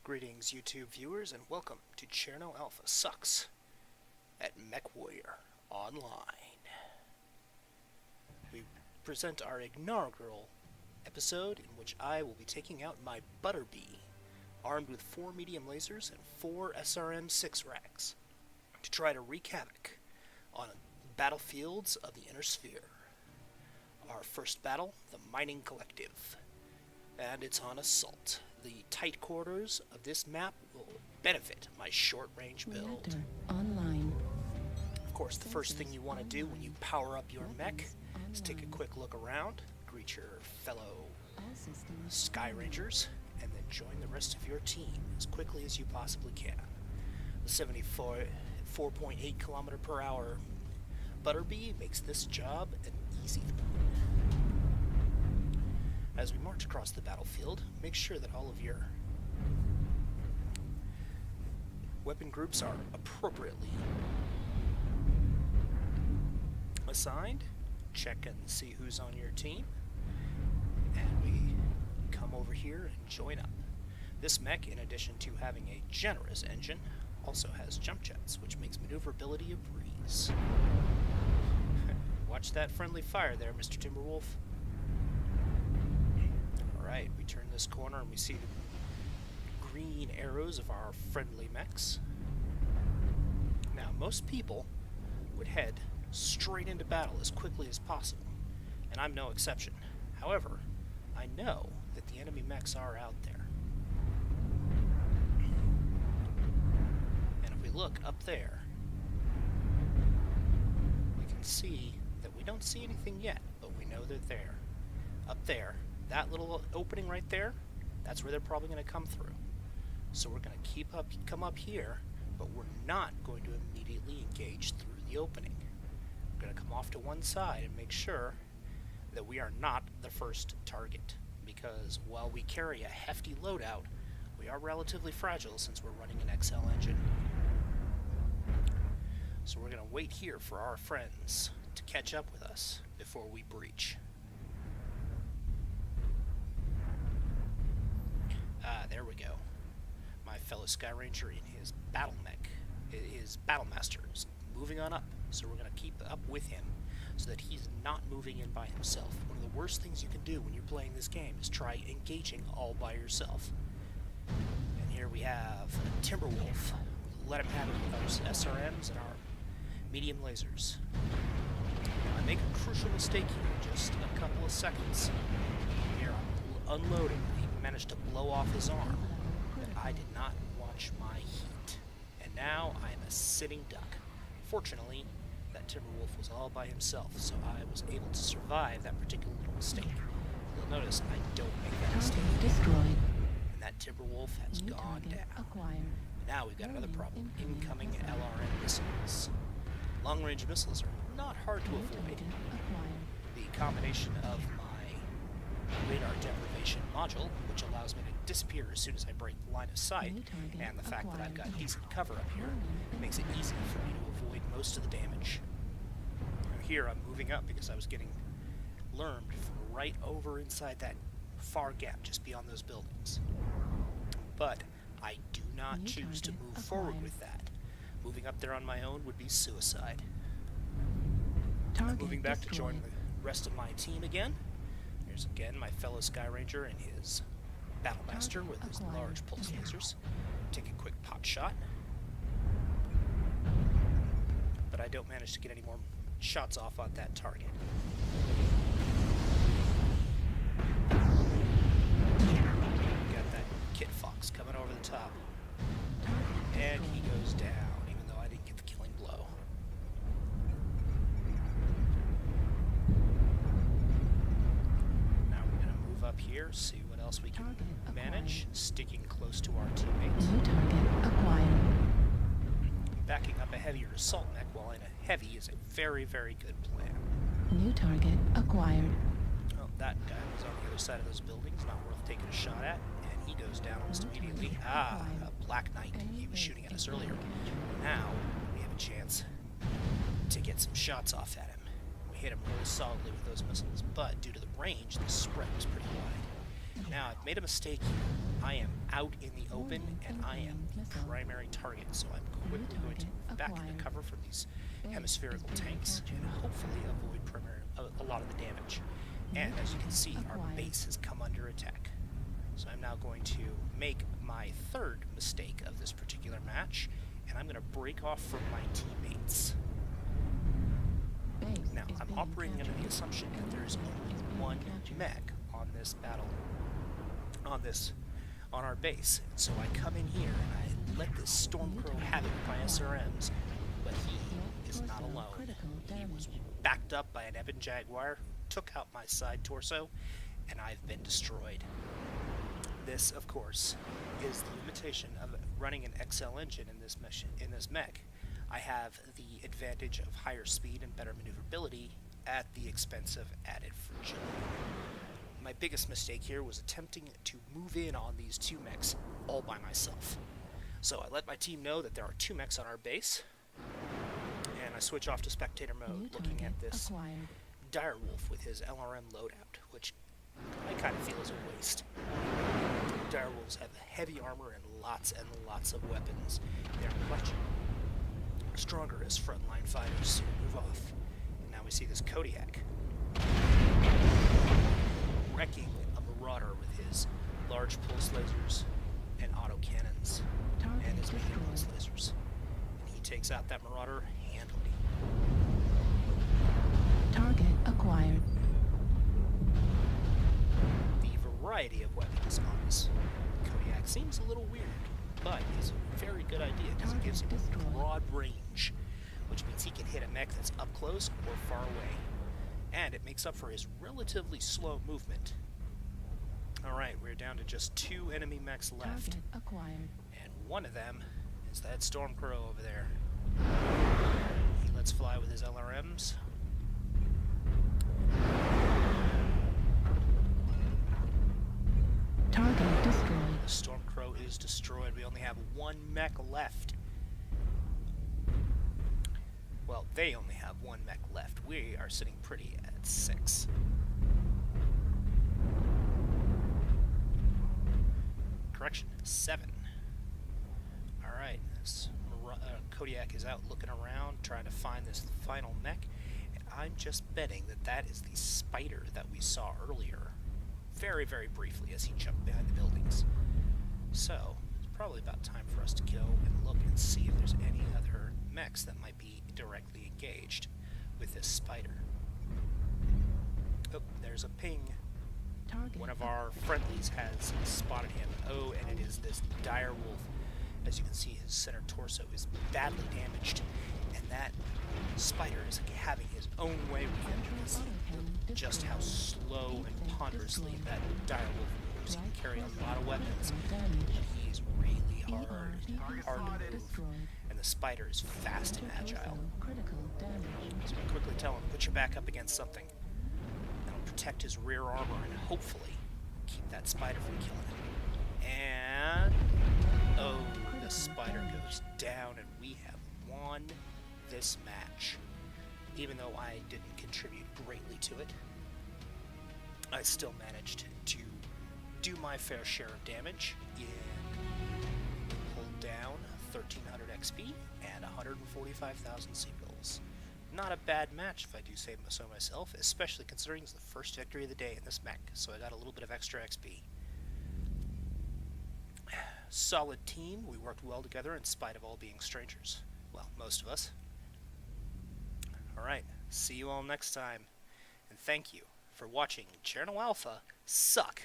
Greetings, YouTube viewers, and welcome to Czerno Alpha Sucks at MechWarrior Online. We present our inaugural episode in which I will be taking out my Butterbee, armed with 4 medium lasers and 4 SRM-6 racks, to try to wreak havoc on battlefields of the Inner Sphere. Our first battle, the Mining Collective, and it's on Assault. The tight quarters of this map will benefit my short-range build. Online. Of course, the first thing you want to do when you power up your mech is take a quick look around, greet your fellow Sky Rangers, and then join the rest of your team as quickly as you possibly can. The 4.8 km/h Butterbee makes this job an easy one. As we march across the battlefield, make sure that all of your weapon groups are appropriately assigned. Check and see who's on your team. And we come over here and join up. This mech, in addition to having a generous engine, also has jump jets, which makes maneuverability a breeze. Watch that friendly fire there, Mr. Timberwolf. Alright, we turn this corner and we see the green arrows of our friendly mechs. Now, most people would head straight into battle as quickly as possible, and I'm no exception. However, I know that the enemy mechs are out there. And if we look up there, we can see that we don't see anything yet, but we know they're there. Up there, that little opening right there, that's where they're probably going to come through. So we're going to come up here, but we're not going to immediately engage through the opening. We're going to come off to one side and make sure that we are not the first target, because while we carry a hefty loadout, we are relatively fragile since we're running an XL engine. So we're going to wait here for our friends to catch up with us before we breach. There we go. My fellow Sky Ranger in his battle mech, his battle master, is moving on up. So we're going to keep up with him so that he's not moving in by himself. One of the worst things you can do when you're playing this game is try engaging all by yourself. And here we have Timberwolf. Let him have it with our SRMs and our medium lasers. I make a crucial mistake here in just a couple of seconds. Here I'm unloading. Managed to blow off his arm, but I did not watch my heat, and now I am a sitting duck. Fortunately, that Timberwolf was all by himself, so I was able to survive that particular little mistake. You'll notice I don't make that mistake. Destroyed. And that Timberwolf has gone down. Acquired. Now we've got another problem. Incoming LRM missiles. Long-range missiles are not hard to avoid. The combination of my radar deprivation module, which allows me to disappear as soon as I break line of sight, and the fact that I've got decent cover up here makes it easy for me to avoid most of the damage. Now here I'm moving up because I was getting lurmed from right over inside that far gap just beyond those buildings. But I do not choose to move forward with that. Moving up there on my own would be suicide. I'm moving back to join the rest of my team again. Here's again my fellow Sky Ranger and his battle master with his large pulse lasers. Take a quick pot shot. But I don't manage to get any more shots off on that target. Got that Kit Fox coming over the top. And he goes down, even though I didn't get the killing blow. Up here, see what else we can manage, sticking close to our teammates. New target acquired. Backing up a heavier assault mech while in a heavy is a very, very good plan. New target acquired. Oh, that guy was on the other side of those buildings, not worth taking a shot at, and he goes down almost immediately. Ah, a Black Knight. He was shooting at us earlier. Now we have a chance to get some shots off at him. Hit him really solidly with those missiles, but due to the range, the spread was pretty wide. Now, I've made a mistake here. I am out in the open, and I am the primary target, so I'm quickly going to move back into cover from these hemispherical tanks and hopefully avoid a lot of the damage. And as you can see, our base has come under attack. So I'm now going to make my third mistake of this particular match, and I'm going to break off from my teammates. Now, I'm operating under the assumption that there is only one mech on this battle, on our base. So I come in here and I let this Stormcrow have it with my SRMs, but he is not alone. He was backed up by an Ebon Jaguar, took out my side torso, and I've been destroyed. This, of course, is the limitation of running an XL engine in this mech. I have the advantage of higher speed and better maneuverability at the expense of added fragility. My biggest mistake here was attempting to move in on these two mechs all by myself. So I let my team know that there are two mechs on our base, and I switch off to spectator mode, looking at this Direwolf with his LRM loadout, which I kind of feel is a waste. Direwolves have heavy armor and lots of weapons. They're much stronger as frontline fighters, so we move off. And now we see this Kodiak wrecking a Marauder with his large pulse lasers and autocannons and his medium pulse lasers. And he takes out that Marauder handily. Target acquired. The variety of weapons on this Kodiak seems a little weird, but it's a very good idea because it gives him a broad range, which means he can hit a mech that's up close or far away. And it makes up for his relatively slow movement. Alright, we're down to just two enemy mechs left. Target acquired. And one of them is that Stormcrow over there. He lets fly with his LRMs. Target destroyed. The Stormcrow is destroyed. We only have one mech left. Well, they only have one mech left. We are sitting pretty at 6. Correction, 7. Alright, this Kodiak is out looking around, trying to find this final mech, and I'm just betting that that is the spider that we saw earlier, very, very briefly as he jumped behind the buildings. So, it's probably about time for us to go and look and see if there's any other mechs that might be directly engaged with this spider. Oh, there's a ping. Target One of our friendlies has spotted him. Oh, and it is this Direwolf. As you can see, his center torso is badly damaged, and that spider is having his own way with him. Look just how slow and ponderously that Direwolf moves. He can carry a lot of weapons, but he's really hard to move. And the spider is fast and agile. So we quickly tell him, put your back up against something. That'll protect his rear armor and hopefully keep that spider from killing him. And oh, the spider goes down, and we have won this match. Even though I didn't contribute greatly to it, I still managed to do my fair share of damage in hold down 1300 XP and 145,000 seagulls. Not a bad match, if I do say so myself, especially considering it's the first victory of the day in this mech, so I got a little bit of extra XP. Solid team. We worked well together in spite of all being strangers. Well, most of us. Alright, see you all next time, and thank you for watching Czerno Alpha suck